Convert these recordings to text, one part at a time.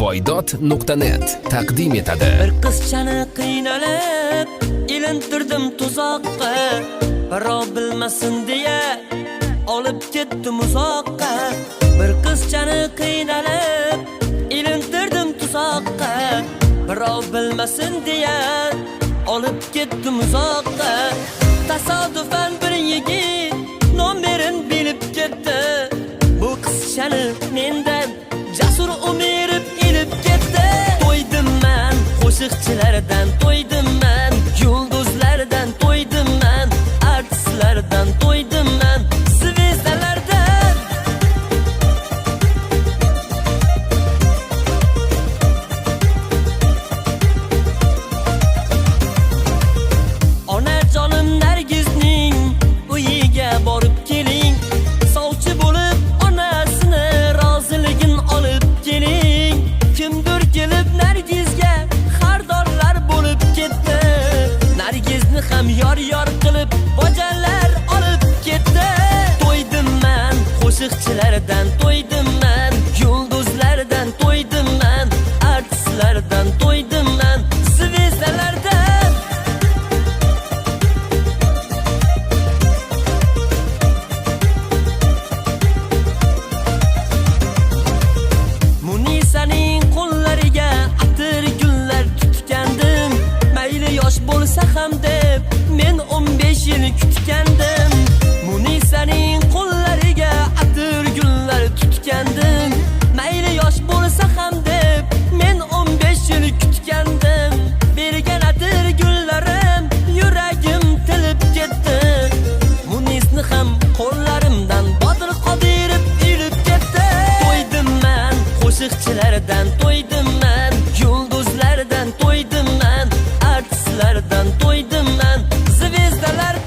Foydot.net taqdim etadi. Bir qizchani qiynalib ilintirdim tuzoqqa, birov bilmasin deya olib ketdim uzoqqa. Bir qizchani qiynalib ilintirdim tuzoqqa, birov bilmasin deya olib ketdim uzoqqa. Tasodifan bir yigit nomerin bilib ketdi, bu qizchani mendan jasur umirib ilib ketdi. To'ydim men qo'shiqchilardan, to'ydim men yulduzlardan, to'ydim men artistlardan, to'ydim men zvezdalardan. Onajonim Nargizning uyiga borib keling, sovchi bo'lib onasini roziligin olib keling. Kimdir kelib Nargizga xardorlar bo'lib ketdi, Nargizni ham yor qilib bojalar olib ketdi. To'ydim men qo'shiqchilardan, to'ydim men yulduzlardan, to'ydim men artistlardan, to'ydim men zvezdalardan. Munisaning qo'llariga atir gullar tutgandim, mayli yosh bo'lsa ham deb men 15 yil kutgandim. Munisaning qo'llariga atir gullar tutgandim, mayli yosh bo'lsa ham deb men 15 yil kutgandim. Bergan atir gullarim yuragim tilib ketdi, Munisni ham qo'llarimdan Botir Qodirov ilib ketdi. To'ydim men qo'shiqchilardan, to'ydim men yulduzlardan, to'ydim men artistlardan, to'ydim men zvezdalardan.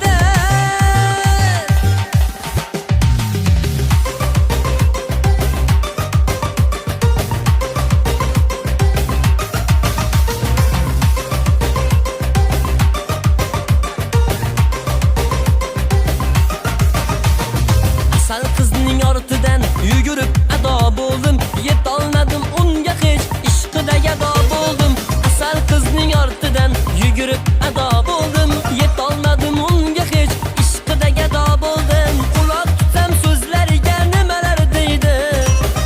Asal qizning ortidan yugurib ado bo'ldim, yetolmadim unga hech ishqida gado bo'ldim. Asal qizning ortidan yugurib ado bo'ldim, yetolmadim unga hech ishqida gado bo'ldim. Quloq tutsam so'zlariga nimalar deydi,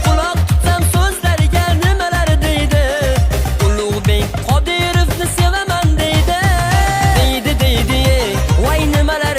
quloq tutsam so'zlariga nimalar deydi. Ulug'bek Qodirovni sevaman deydi, deydi, voy nimalar